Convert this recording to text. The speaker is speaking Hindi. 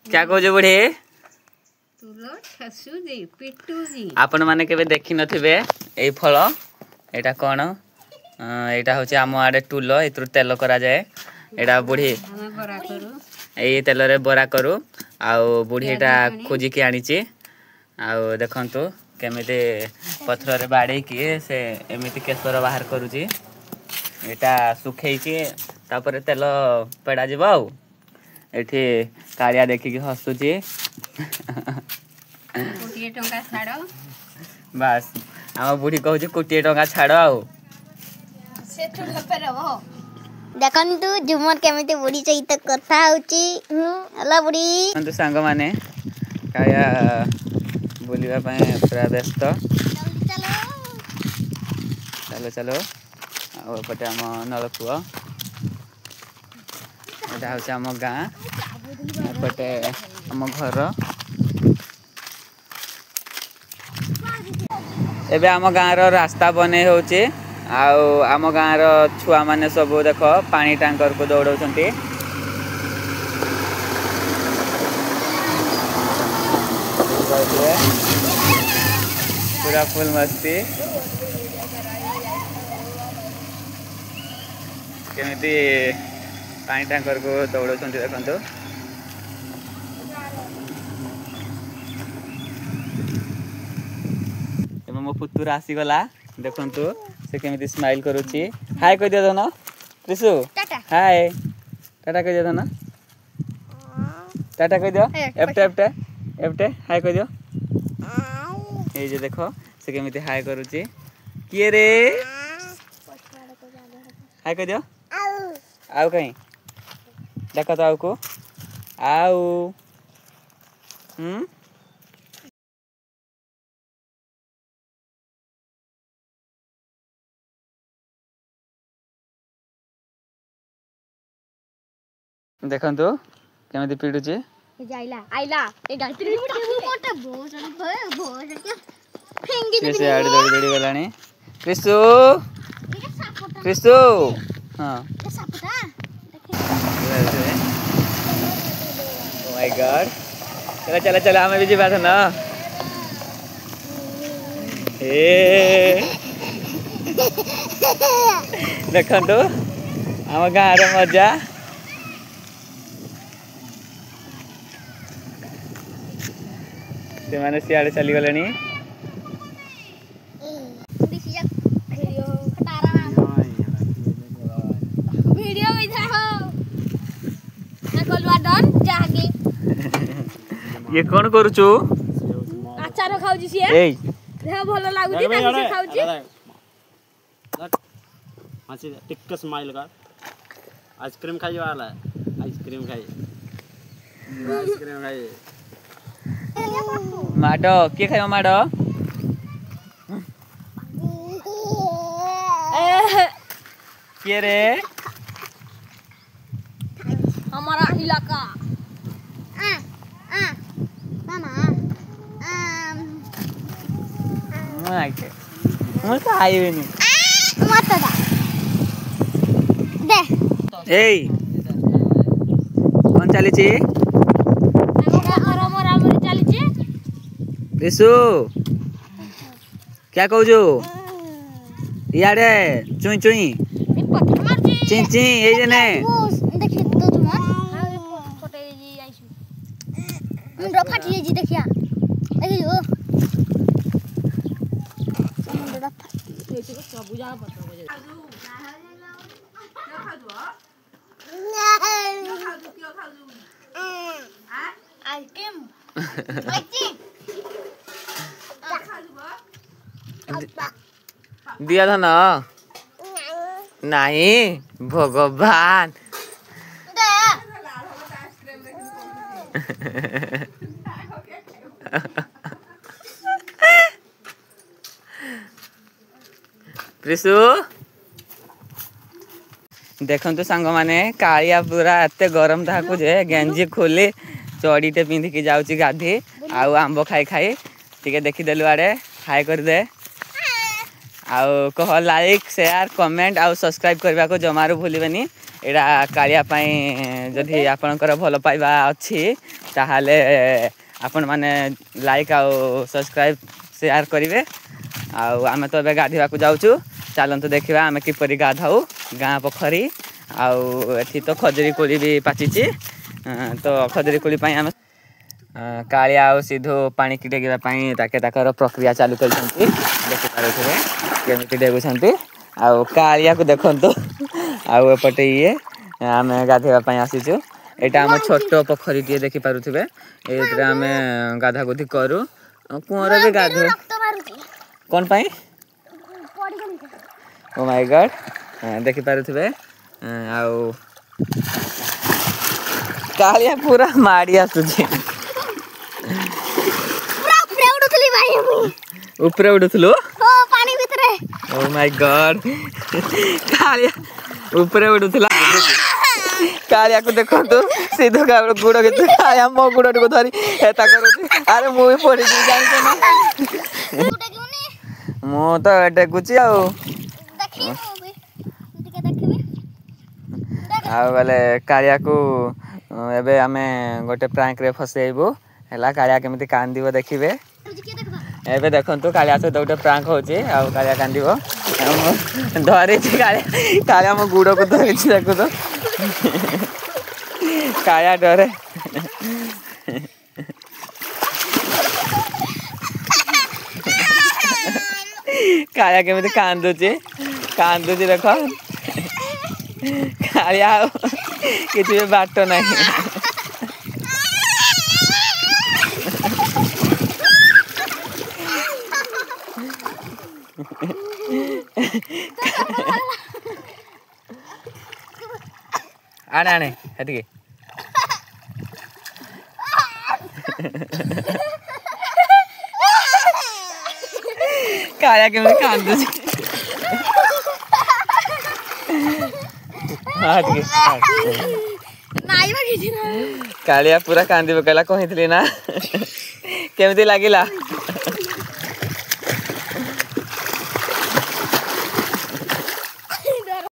क्या कहो बुढ़ी तुलो ठसुजी पिटुजी आपण माने केबे देखि नथिबे एई फल एटा कोन एटा होची आम आडे टुलो एतरु तेल करा जाए एटा बुढ़ी हम बरा करू एई तेल रे बरा करू आउ बुढ़ी एटा खोजी के आनी ची आउ देखंतु केमिते पथर रे बाडे की से एमिति केसर बाहर करूची एटा सुखई ची तापर तेल पेडा जीव आउ एठी कालिया देखि की हसुची कोटिए टंका छाड़ो बस आम बुढ़ी कहूची कोटिए टंका छाड़ आउ सेठु ढपे रहो देखंतु झुमर केमिते बुढ़ी सहित कथा होची हला बुढ़ी तो सांग माने काया बुलिबा पय पूरा व्यस्त चलो चलो आ पटे आम नलकुआ एटा होची आम गाँ पटे आम घर एबे आम गाँ रो रास्ता बने होची आउ आम गाँ रो छुआ माने सब देख पानी टैंकर को दौड़ौछंती पूरा फुल मस्ती केमिति पानी टैंकर को दौड़ौछंती देखंतु एबे मो पुतुर आसी गला देखंतु से केमिति स्माइल करूची हाय कह दियो दन त्रिशु टाटा हाय टाटा कह दियो दन टाटा कह दियो एफ्टे एफ्टे एफ्टे हाय कह दियो ए जे देखो से केमिति हाय करूची किए रे हाय कह दियो आउ कहीं देखो तो आउ को आउ देखंतु केमिति पीडुची जाइला आइला ए गायत्री मोटा बहुत फेंगी दे से आड़ी दौड़ी दौड़ी गलानी कृष्णु कृष्णु हां सापटा ओ माय गॉड चला चला चला हमें भी जी बात ना ए देखंतु हम गाँ रे मजा से माने सियाड़े चली गलेनी वीडियो में था हो ना कलवा डन जागे ये कौन करूचु आचार खाउजी सिए ए देह भलो लागुची ना से खाउची हंसी टिक स्माइल कर आइसक्रीम खाई वाला है आइसक्रीम खाई आइसक्रीम खाई माडो के खायो माडो के रे हमारा इलाका मामा माके मो खाइबे नि मत दा दे ए कोन चली छी ऋषु क्या कहू जो इयाडे चुई चुई ची ची ए जने देखि तो तुम फोटो जी आइसु मुंडा फाटी जी देखिया देखि जो मुंडा फाटी छै सब जा पत्र बजे दिया था ना नहीं भगवान त्रिशु देखंतु सांग माने कालिया पूरा एते गरम ताकू जे गेंजी खोली चढ़ीटे पिंधिकी जाऊँगी गाधी आउ आंब खाई खाई टी देखीदेलु आड़े हाय कर दे आउ कह लाइक शेयर कमेंट आउ सब्सक्राइब करने को जमारू भूलिबेनी एटा कालिया पाई जदि आपनकर भल पाइबा अच्छी ताहाले आपण माने लाइक आउ सब्सक्राइब शेयर करेंगे। आमे तो ए गाधोवा को जाऊँ चलतु देखा आम किपरि गाधाऊ गाँ पोखरी आठी तो खजुरी कोली भी पाची तो खजुरी कोली आम कालिया आ सिधु पानी की डेगापी ताकर प्रक्रिया चालू कर देखिपे केमी डेगुंट आलिया को देखु आपटे ये आम गाधोवाई आसीचु यहाँ आम छोट पोखरी टे देखिपे ये आम गाधा गुधी करूँ कुआर भी गाधो कौन पाई ओ माय गॉड देखिपे कालिया पूरा माड़ी आसुची ऊपर उड़ुथलु पानी भितरे ओ माय गॉड कालिया ऊपर उड़ुथला कालिया को देखंतु सीधो गुड़ के कालिया मो गुड़ को धरी हेता करूची अरे मु भी पड़ी जानि ना मु तो डेगुची आ गले कालिया को एबे आमे गोटे प्रैंक रे फसेबू हैला कालिया केमिति कांदिबो देखिबे एबे देखंतु कालिया तो गोटे प्रैंक होची आ कालिया कांदिबो धरे छी कालिया मो गुड़ को धरे छी देखो तो कालिया डरे कालिया केमिति कांदुची देखो कालिया किसी भी बाट नहीं आने आने हेतिके कालिया केमिति कांदुची कालिया पूरा कांदी पकेला कही ना केमिति लागिला